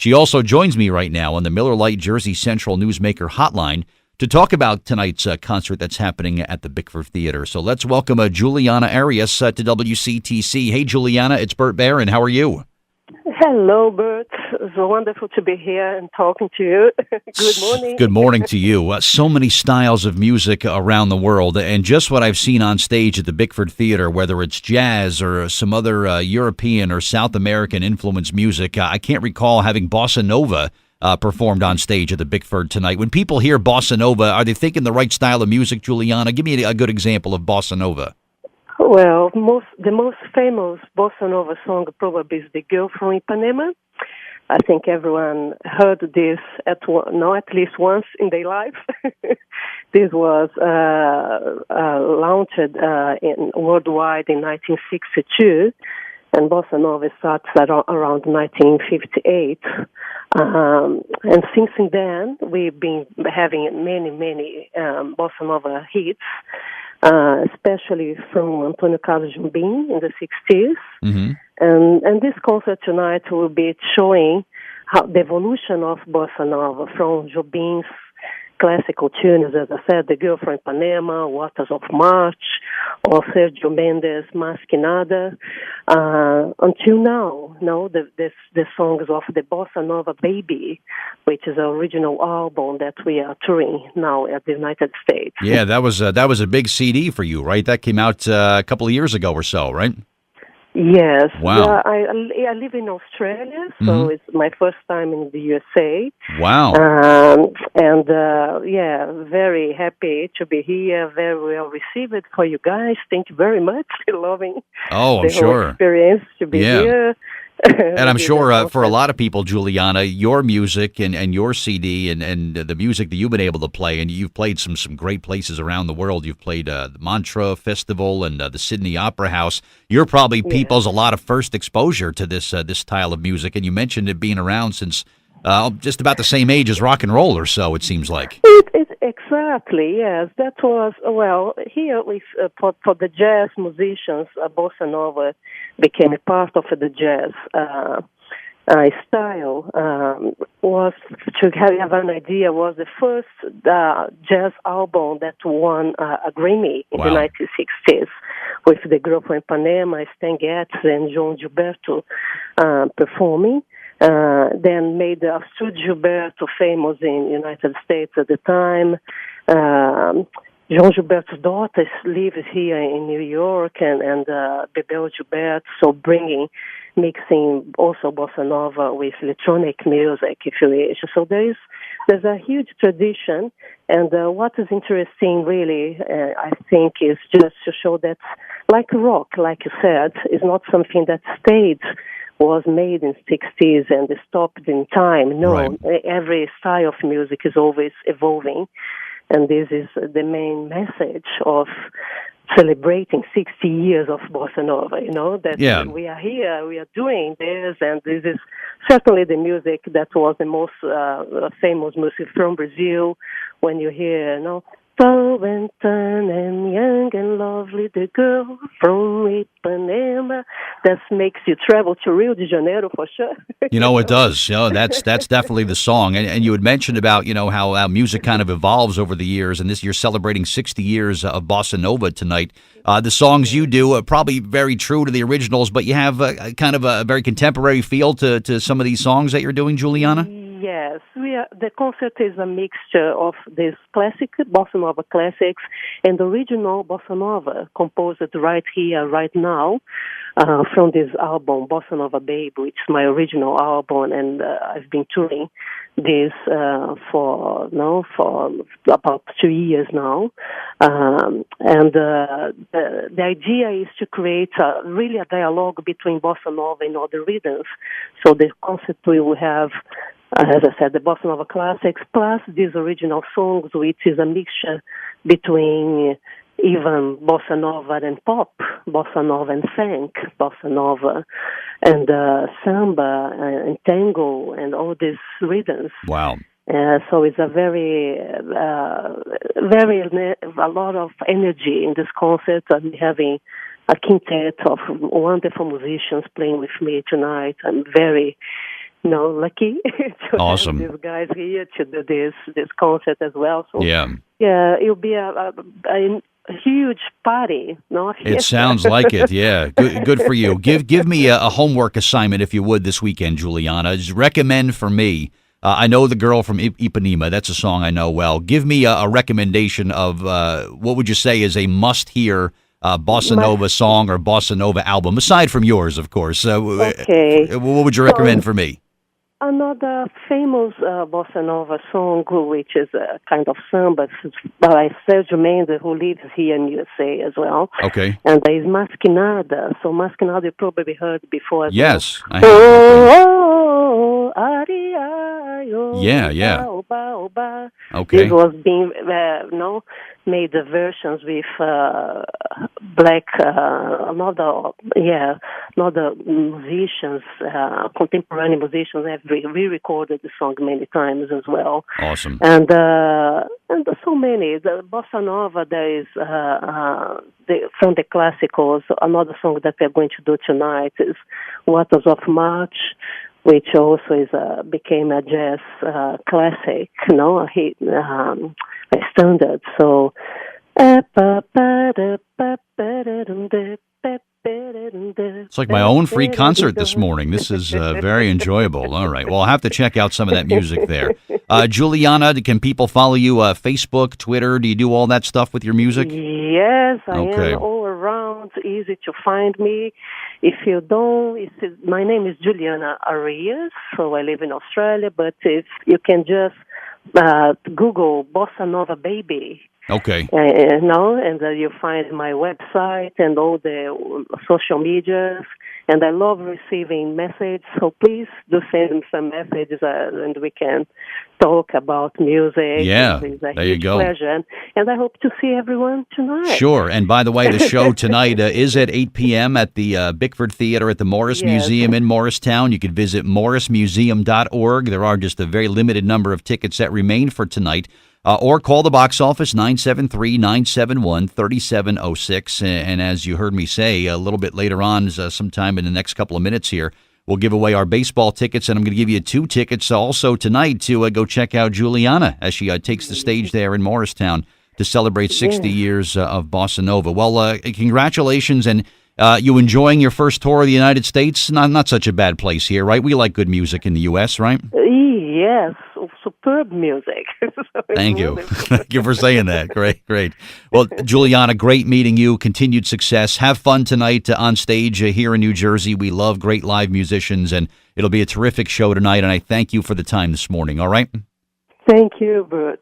She also joins me right now on the Miller Lite Jersey Central Newsmaker hotline to talk about tonight's concert that's happening at the Bickford Theater. So let's welcome Juliana Areias to WCTC. Hey, Juliana, it's Bert Barron. How are you? Hello, Bert. It's wonderful to be here and talking to you. Good morning. Good morning to you. So many styles of music around the world, and just what I've seen on stage at the Bickford Theater, whether it's jazz or some other European or South American influenced music, I can't recall having Bossa Nova performed on stage at the Bickford tonight. When people hear Bossa Nova, are they thinking the right style of music, Juliana? Give me a good example of Bossa Nova. Well, the most famous Bossa Nova song probably is "The Girl from Ipanema." I think everyone heard this at least once in their life. This was launched worldwide in 1962, and Bossa Nova starts around 1958. And since then, we've been having many Bossa Nova hits. Especially from Antonio Carlos Jobim in the 60s. Mm-hmm. And this concert tonight will be showing how the evolution of Bossa Nova from Jobim's classical tunes, as I said, The Girl from Ipanema, Waters of March, or Sergio Mendes' Mas Que Nada, until now, the songs of the Bossa Nova Baby, which is the original album that we are touring now at the United States. Yeah, that was a big CD for you, right? That came out a couple of years ago or so, right? Yes. Wow. I live in Australia, so it's my first time in the USA. Wow. Very happy to be here. Very well received for you guys. Thank you very much. Loving I'm the sure. whole experience to be here. And I'm sure for a lot of people, Juliana, your music and your CD and the music that you've been able to play, and you've played some great places around the world. You've played the Montreux Festival and the Sydney Opera House. You're probably people's a lot of first exposure to this style of music, and you mentioned it being around since just about the same age as rock and roll or so, it seems like. Exactly, yes. That was, here with, for the jazz musicians, Bossa Nova became a part of the jazz style. Was, to have an idea, was the first jazz album that won a Grammy in the 1960s, with the group from Ipanema, Stan Getz and João Gilberto performing. Then made Astrid Gilberto famous in the United States at the time. João Gilberto's daughter lives here in New York, and Bebel Gilberto, so mixing also Bossa Nova with electronic music, if you wish. So there's a huge tradition, and what is interesting really, I think, is just to show that, like rock, like you said, is not something that stayed, was made in 60s and stopped in time. No, right. Every style of music is always evolving, and this is the main message of celebrating 60 years of Bossa Nova, that we are here, we are doing this, and this is certainly the music that was the most famous music from Brazil. When you hear, tall and tan and young and lovely, the girl from Ipanema. That makes you travel to Rio de Janeiro for sure. It does. That's definitely the song. And you had mentioned about, how music kind of evolves over the years, and you're celebrating 60 years of Bossa Nova tonight. The songs you do are probably very true to the originals, but you have kind of a very contemporary feel to some of these songs that you're doing, Juliana? Yes, the concert is a mixture of these classic Bossa Nova classics and original Bossa Nova composed right here, right now, from this album, Bossa Nova Babe, which is my original album, and I've been touring this for about 2 years now. The idea is to create really a dialogue between Bossa Nova and other rhythms. So the concert will have, as I said, the Bossa Nova classics, plus these original songs, which is a mixture between even Bossa Nova and pop, Bossa Nova and funk, Bossa Nova and samba and tango and all these rhythms. Wow. So it's a a lot of energy in this concert. I'm having a quintet of wonderful musicians playing with me tonight. I'm very lucky to Awesome. have these guys here to do this concert as well. So Yeah. it'll be a huge party. No, It sounds like it. Yeah, good for you. Give me a homework assignment if you would this weekend, Juliana. Just recommend for me. I know the girl from Ipanema. That's a song I know well. Give me a recommendation of what would you say is a must-hear bossa nova song or bossa nova album, aside from yours, of course. Okay. What would you recommend for me? Another famous bossa nova song, which is a kind of samba, by Sergio Mendes, who lives here in USA as well. Okay. And there is Masquinada. So Masquinada you probably heard before. Yes. I have. Oh, Areias. Yeah. Oba, oba. Okay. This was being, made the versions with black, another musicians, contemporary musicians have re-recorded the song many times as well. Awesome. And so many. The bossa nova, there is from the classicals. Another song that we're going to do tonight is "Waters of March," which also is became a jazz classic, a hit, a standard. So. It's like my own free concert this morning. This is very enjoyable. All right. Well, I'll have to check out some of that music there. Juliana, can people follow you Facebook, Twitter? Do you do all that stuff with your music? Yes, I am all around. Easy to find me. If you don't, my name is Juliana Areias, so I live in Australia, but if you can just Google Bossa Nova Baby. Okay. And you find my website and all the social medias. And I love receiving messages, so please do send some messages and we can talk about music. Yeah, there you go. Pleasure. And I hope to see everyone tonight. Sure. And by the way, the show tonight is at 8 p.m. at the Bickford Theater at the Morris Museum in Morristown. You can visit morrismuseum.org. There are just a very limited number of tickets that remain for tonight. Or call the box office, 973-971-3706. And as you heard me say a little bit later on, sometime in the next couple of minutes here, we'll give away our baseball tickets, and I'm going to give you 2 tickets also tonight to go check out Juliana as she takes the stage there in Morristown to celebrate 60 years of Bossa Nova. Well, congratulations, and you enjoying your first tour of the United States? Not such a bad place here, right? We like good music in the U.S., right? Yes, superb music. Thank you. Thank you for saying that. Great. Well, Juliana, great meeting you. Continued success. Have fun tonight on stage here in New Jersey. We love great live musicians, and it'll be a terrific show tonight, and I thank you for the time this morning, all right? Thank you, Bert.